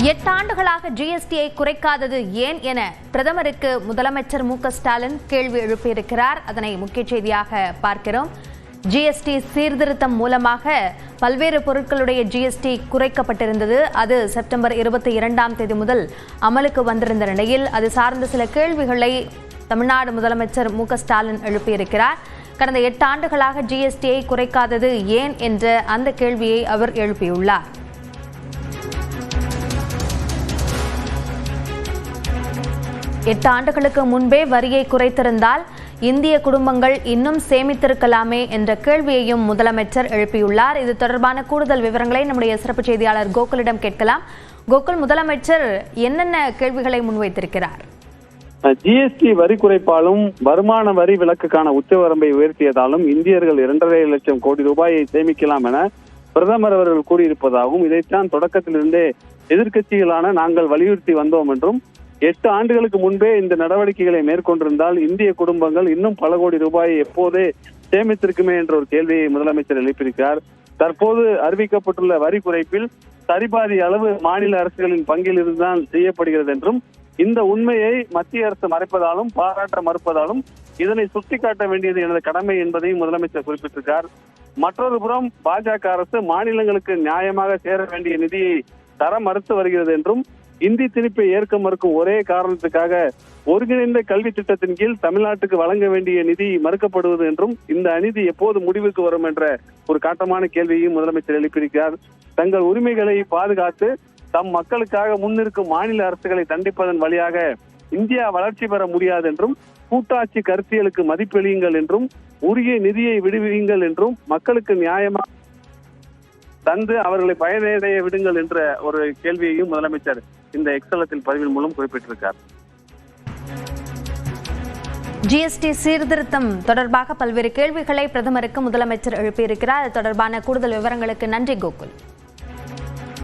8 ஆண்டுகளாக ஜிஎஸ்டியை குறைக்காதது ஏன் என பிரதமருக்கு முதலமைச்சர் மு க ஸ்டாலின் கேள்வி எழுப்பியிருக்கிறார். அதனை முக்கிய செய்தியாக பார்க்கிறோம். ஜிஎஸ்டி சீர்திருத்தம் மூலமாக பல்வேறு பொருட்களுடைய ஜிஎஸ்டி குறைக்கப்பட்டிருந்தது. அது செப்டம்பர் 22ஆம் தேதி முதல் அமலுக்கு வந்திருந்த நிலையில் அது சார்ந்த சில கேள்விகளை தமிழ்நாடு முதலமைச்சர் மு க ஸ்டாலின் எழுப்பியிருக்கிறார். கடந்த 8 ஆண்டுகளாக ஜிஎஸ்டியை குறைக்காதது ஏன் என்ற அந்த கேள்வியை அவர் எழுப்பியுள்ளார். 8 ஆண்டுகளுக்கு முன்பே வரியை குறைத்திருந்தால் இந்திய குடும்பங்கள் இன்னும் சேமித்திருக்கலாமே என்ற கேள்வியையும் முதலமைச்சர் எழுப்பியுள்ளார். இது தொடர்பான கூடுதல் விவரங்களை நம்முடைய சிறப்பு செய்தியாளர் கோகுலிடம் கேட்கலாம். கோகுல், முதலமைச்சர் என்னென்ன கேள்விகளை முன்வைத்திருக்கிறார்? ஜிஎஸ்டி வரி குறைப்பாலும் வருமான வரி விலக்குக்கான உச்சவரம்பை உயர்த்தியதாலும் இந்தியர்கள் 2.5 லட்சம் கோடி ரூபாயை சேமிக்கலாம் என பிரதமர் அவர்கள் கூறியிருப்பதாகவும், இதைத்தான் தொடக்கத்திலிருந்தே எதிர்க்கட்சிகளான நாங்கள் வலியுறுத்தி வந்தோம் என்றும், 8 ஆண்டுகளுக்கு முன்பே இந்த நடவடிக்கைகளை மேற்கொண்டிருந்தால் இந்திய குடும்பங்கள் இன்னும் பல கோடி ரூபாயை எப்போதே சேமித்திருக்குமே என்ற ஒரு கேள்வியை முதலமைச்சர் எழுப்பியிருக்கிறார். தற்போது அறிவிக்கப்பட்டுள்ள வரி குறைப்பில் சரிபாதி அளவு மாநில அரசுகளின் பங்கில் இருந்துதான் செய்யப்படுகிறது என்றும், இந்த உண்மையை மத்திய அரசு மறைப்பதாலும் பாராட்ட மறுப்பதாலும் இதனை சுட்டிக்காட்ட வேண்டியது எனது கடமை என்பதையும் முதலமைச்சர் குறிப்பிட்டிருக்கார். மற்றொரு புறம் பாஜக அரசு மாநிலங்களுக்கு நியாயமாக சேர வேண்டிய நிதியை தர மறுத்து வருகிறது என்றும், இந்தி திணிப்பை ஏற்க மறுக்கும் ஒரே காரணத்துக்காக ஒருங்கிணைந்த கல்வி திட்டத்தின் கீழ் தமிழ்நாட்டுக்கு வழங்க வேண்டிய நிதி மறுக்கப்படுவது என்றும், இந்த அநீதி எப்போது முடிவுக்கு வரும் என்ற ஒரு காட்டமான கேள்வியையும் முதலமைச்சர் எழுப்பியிருக்கிறார். தங்கள் உரிமைகளை பாதுகாத்து தம் மக்களுக்காக முன்னிருக்கும் மாநில அரசுகளை தண்டிப்பதன் வழியாக இந்தியா வளர்ச்சி பெற முடியாது என்றும், கூட்டாட்சி கருத்தியலுக்கு மதிப்பளியுங்கள் என்றும், உரிய நிதியை விடுவியுங்கள் என்றும், மக்களுக்கு நியாயமாக தந்து அவர்களை பயனடைய விடுங்கள் என்ற ஒரு கேள்வியையும் முதலமைச்சர் இந்த எக்ஸலத்தில் பதிவின் மூலம் குறிப்பிட்டிருக்கார். ஜிஎஸ்டி சீர்திருத்தம் தொடர்பாக பல்வேறு கேள்விகளை பிரதமருக்கு முதலமைச்சர் எழுப்பியிருக்கிறார். அது தொடர்பான கூடுதல் விவரங்களுக்கு நன்றி கோகுல்.